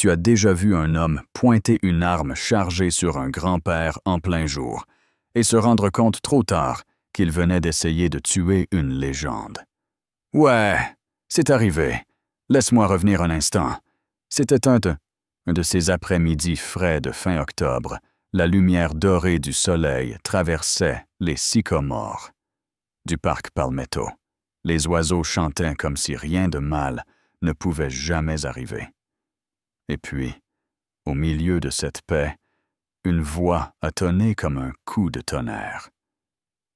Tu as déjà vu un homme pointer une arme chargée sur un grand-père en plein jour et se rendre compte trop tard qu'il venait d'essayer de tuer une légende. Ouais, c'est arrivé. Laisse-moi revenir un instant. C'était un de ces après-midi frais de fin octobre. La lumière dorée du soleil traversait les sycomores du parc Palmetto. Les oiseaux chantaient comme si rien de mal ne pouvait jamais arriver. Et puis, au milieu de cette paix, une voix a tonné comme un coup de tonnerre.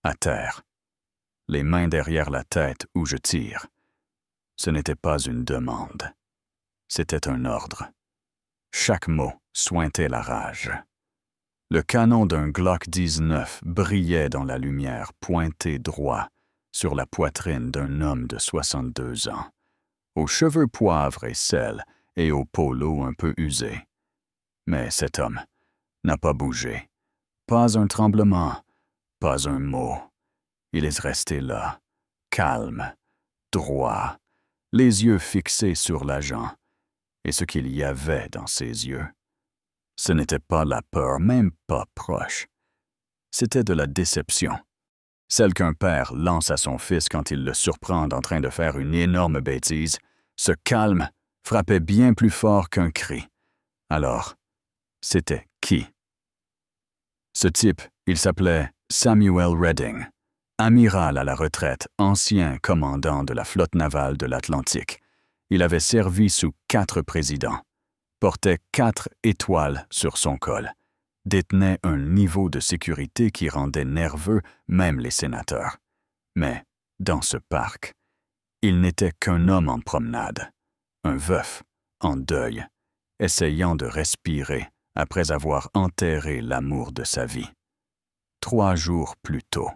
À terre, les mains derrière la tête où je tire. Ce n'était pas une demande. C'était un ordre. Chaque mot suintait la rage. Le canon d'un Glock 19 brillait dans la lumière, pointé droit sur la poitrine d'un homme de 62 ans, aux cheveux poivre et sel et au polo un peu usé. Mais cet homme n'a pas bougé. Pas un tremblement, pas un mot. Il est resté là, calme, droit, les yeux fixés sur l'agent, et ce qu'il y avait dans ses yeux. Ce n'était pas la peur, même pas proche. C'était de la déception. Celle qu'un père lance à son fils quand il le surprend en train de faire une énorme bêtise. Ce calme frappait bien plus fort qu'un cri. Alors, c'était qui? Ce type, il s'appelait Samuel Redding, amiral à la retraite, ancien commandant de la flotte navale de l'Atlantique. Il avait servi sous 4 présidents, portait 4 étoiles sur son col, détenait un niveau de sécurité qui rendait nerveux même les sénateurs. Mais, dans ce parc, il n'était qu'un homme en promenade, un veuf, en deuil, essayant de respirer après avoir enterré l'amour de sa vie. 3 jours plus tôt,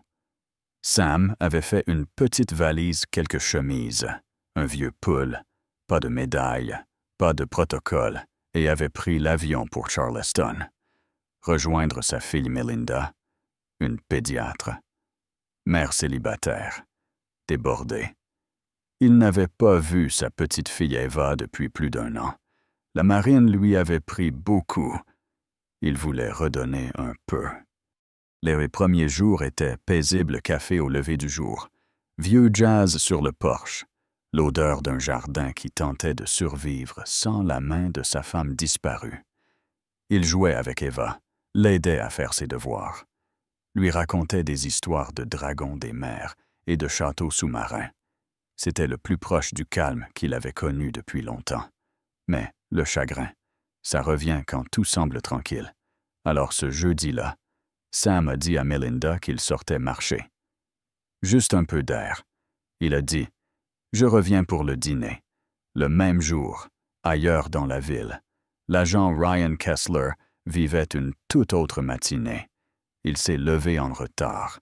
Sam avait fait une petite valise, quelques chemises, un vieux pull, pas de médaille, pas de protocole, et avait pris l'avion pour Charleston, rejoindre sa fille Melinda, une pédiatre, mère célibataire, débordée. Il n'avait pas vu sa petite fille Eva depuis plus d'1 an. La marine lui avait pris beaucoup. Il voulait redonner un peu. Les premiers jours étaient paisible café au lever du jour, vieux jazz sur le porche, l'odeur d'un jardin qui tentait de survivre sans la main de sa femme disparue. Il jouait avec Eva, l'aidait à faire ses devoirs, lui racontait des histoires de dragons des mers et de châteaux sous-marins. C'était le plus proche du calme qu'il avait connu depuis longtemps. Mais le chagrin, ça revient quand tout semble tranquille. Alors ce jeudi-là, Sam a dit à Melinda qu'il sortait marcher. Juste un peu d'air. Il a dit « Je reviens pour le dîner ». Le même jour, ailleurs dans la ville, l'agent Ryan Kessler vivait une toute autre matinée. Il s'est levé en retard.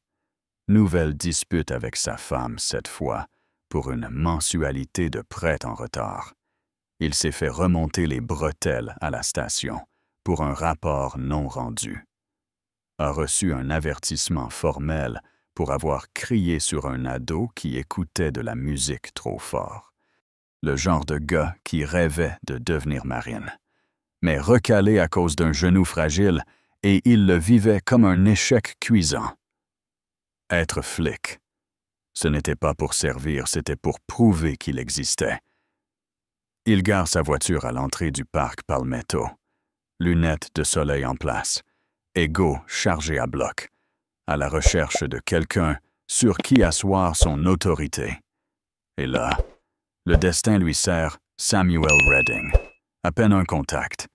Nouvelle dispute avec sa femme cette fois, pour une mensualité de prêt en retard. Il s'est fait remonter les bretelles à la station pour un rapport non rendu. A reçu un avertissement formel pour avoir crié sur un ado qui écoutait de la musique trop fort. Le genre de gars qui rêvait de devenir marine, mais recalé à cause d'un genou fragile, et il le vivait comme un échec cuisant. Être flic, ce n'était pas pour servir, c'était pour prouver qu'il existait. Il gare sa voiture à l'entrée du parc Palmetto, lunettes de soleil en place, ego chargé à bloc, à la recherche de quelqu'un sur qui asseoir son autorité. Et là, le destin lui sert Samuel Redding. À peine un contact.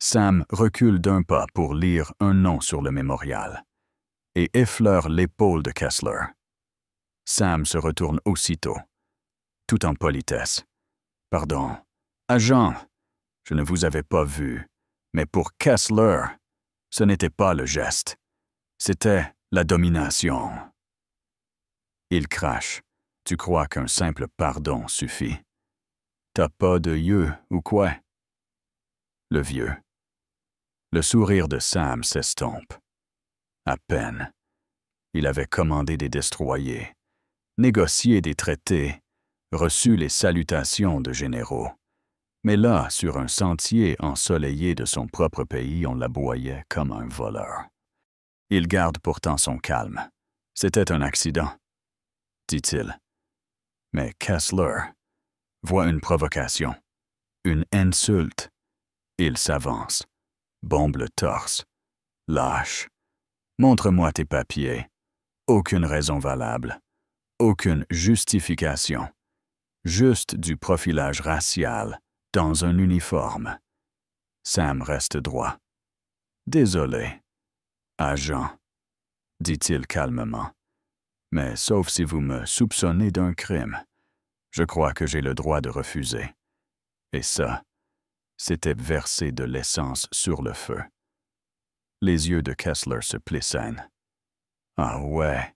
Sam recule d'1 pas pour lire un nom sur le mémorial et effleure l'épaule de Kessler. Sam se retourne aussitôt, tout en politesse. « Pardon, agent, je ne vous avais pas vu, mais pour Kessler, ce n'était pas le geste, c'était la domination. » Il crache. Tu crois qu'un simple pardon suffit. T'as pas de yeux ou quoi? Le vieux. Le sourire de Sam s'estompe. À peine. Il avait commandé des destroyers, négocié des traités, reçu les salutations de généraux. Mais là, sur un sentier ensoleillé de son propre pays, on l'aboyait comme un voleur. Il garde pourtant son calme. C'était un accident, dit-il. Mais Kessler voit une provocation, une insulte. Il s'avance, bombe le torse. Lâche. Montre-moi tes papiers. Aucune raison valable. Aucune justification. Juste du profilage racial dans un uniforme. Sam reste droit. Désolé, agent, dit-il calmement. Mais sauf si vous me soupçonnez d'un crime, je crois que j'ai le droit de refuser. Et ça, c'était verser de l'essence sur le feu. Les yeux de Kessler se plissennent. « Ah ouais,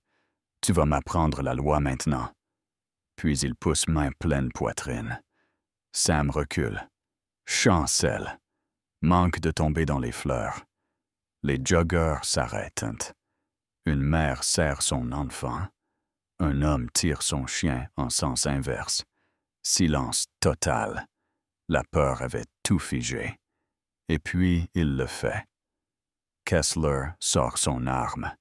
tu vas m'apprendre la loi maintenant. » Puis il pousse main pleine poitrine. Sam recule, chancelle, manque de tomber dans les fleurs. Les joggeurs s'arrêtent. Une mère serre son enfant. Un homme tire son chien en sens inverse. Silence total. La peur avait tout figé. Et puis il le fait. Kessler sort son arme.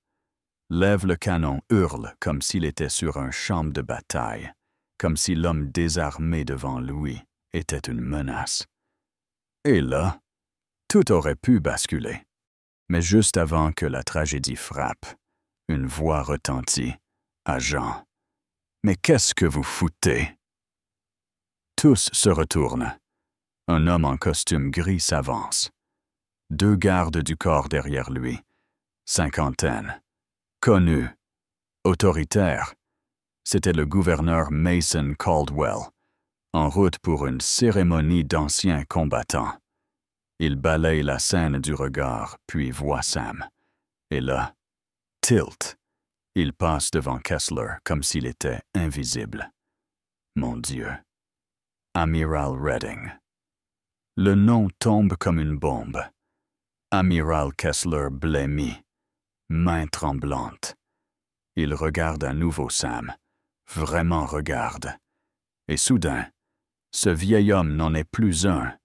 Lève le canon, hurle comme s'il était sur un champ de bataille, comme si l'homme désarmé devant lui était une menace. Et là, tout aurait pu basculer. Mais juste avant que la tragédie frappe, une voix retentit. « Agent, mais qu'est-ce que vous foutez? » Tous se retournent. Un homme en costume gris s'avance. 2 gardes du corps derrière lui. Cinquantaine. Connu. Autoritaire. C'était le gouverneur Mason Caldwell, en route pour une cérémonie d'anciens combattants. Il balaye la scène du regard, puis voit Sam. Et là, tilt. Il passe devant Kessler comme s'il était invisible. Mon Dieu. Amiral Redding. Le nom tombe comme une bombe. Amiral Kessler blêmit, main tremblante. Il regarde à nouveau Sam, vraiment regarde. Et soudain, ce vieil homme n'en est plus un.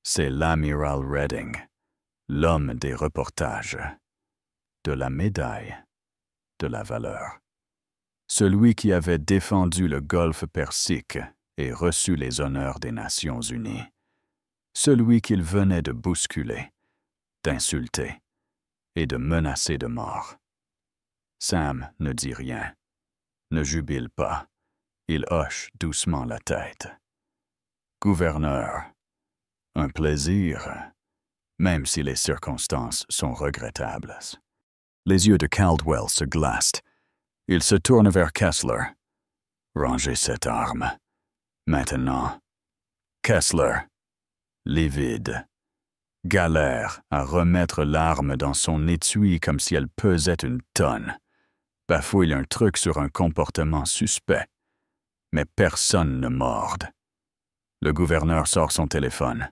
C'est l'Amiral Redding, l'homme des reportages, de la médaille, de la valeur. Celui qui avait défendu le golfe Persique et reçu les honneurs des Nations unies. Celui qu'il venait de bousculer, d'insulter et de menacer de mort. Sam ne dit rien, ne jubile pas. Il hoche doucement la tête. Gouverneur, un plaisir, même si les circonstances sont regrettables. Les yeux de Caldwell se glacent. Il se tourne vers Kessler. Rangez cette arme. Maintenant. Kessler, livide, galère à remettre l'arme dans son étui comme si elle pesait une tonne. Bafouille un truc sur un comportement suspect. Mais personne ne morde. Le gouverneur sort son téléphone.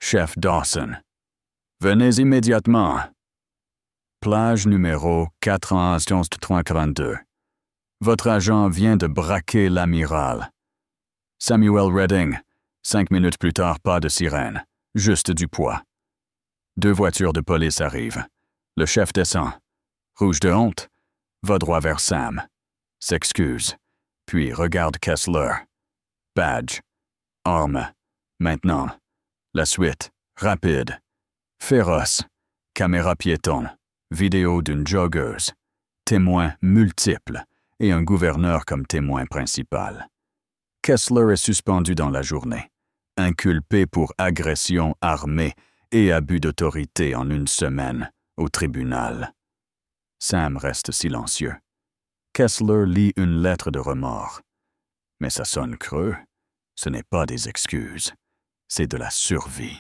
Chef Dawson. Venez immédiatement. Plage numéro 411-342. Votre agent vient de braquer l'amiral. Samuel Redding. 5 minutes plus tard, pas de sirène. Juste du poids. 2 voitures de police arrivent. Le chef descend. Rouge de honte. Va droit vers Sam. S'excuse. Puis regarde Kessler. Badge. Arme. Maintenant. La suite. Rapide. Féroce. Caméra piétonne. Vidéo d'une joggeuse. Témoins multiples. Et un gouverneur comme témoin principal. Kessler est suspendu dans la journée. Inculpé pour agression armée et abus d'autorité en 1 semaine au tribunal. Sam reste silencieux. Kessler lit une lettre de remords. Mais ça sonne creux. Ce n'est pas des excuses. C'est de la survie.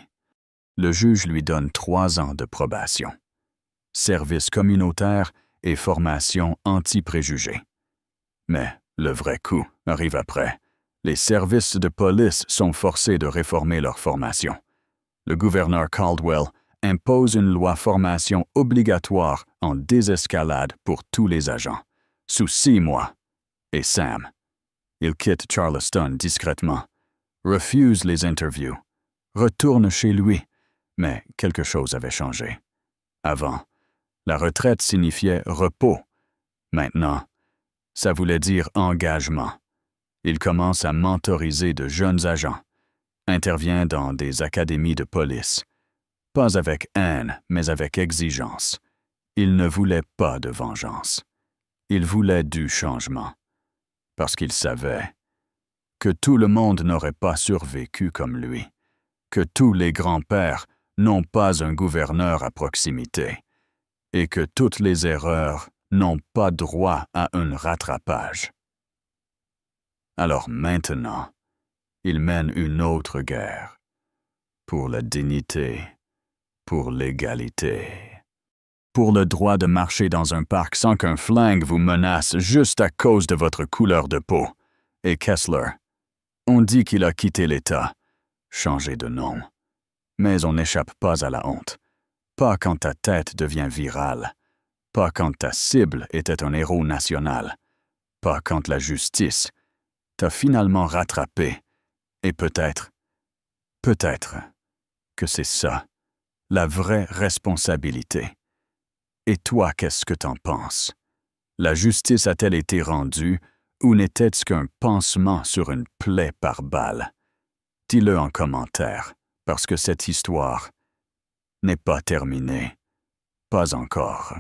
Le juge lui donne 3 ans de probation. Service communautaire et formation anti-préjugés. Mais le vrai coup arrive après. Les services de police sont forcés de réformer leur formation. Le gouverneur Caldwell impose une loi formation obligatoire en désescalade pour tous les agents, sous 6 mois. Et Sam, il quitte Charleston discrètement, refuse les interviews, Retourne chez lui. Mais quelque chose avait changé. Avant, la retraite signifiait repos. Maintenant, ça voulait dire engagement. Il commence à mentoriser de jeunes agents, intervient dans des académies de police. Pas avec haine, mais avec exigence. Il ne voulait pas de vengeance. Il voulait du changement. Parce qu'il savait que tout le monde n'aurait pas survécu comme lui, que tous les grands-pères n'ont pas un gouverneur à proximité, et que toutes les erreurs n'ont pas droit à un rattrapage. Alors maintenant, il mène une autre guerre, pour la dignité, pour l'égalité, pour le droit de marcher dans un parc sans qu'un flingue vous menace juste à cause de votre couleur de peau. Et Kessler, on dit qu'il a quitté l'État, changé de nom. Mais on n'échappe pas à la honte. Pas quand ta tête devient virale. Pas quand ta cible était un héros national. Pas quand la justice t'a finalement rattrapé. Et peut-être que c'est ça, la vraie responsabilité. Et toi, qu'est-ce que t'en penses? La justice a-t-elle été rendue ou n'était-ce qu'un pansement sur une plaie par balle? Dis-le en commentaire, parce que cette histoire n'est pas terminée. Pas encore.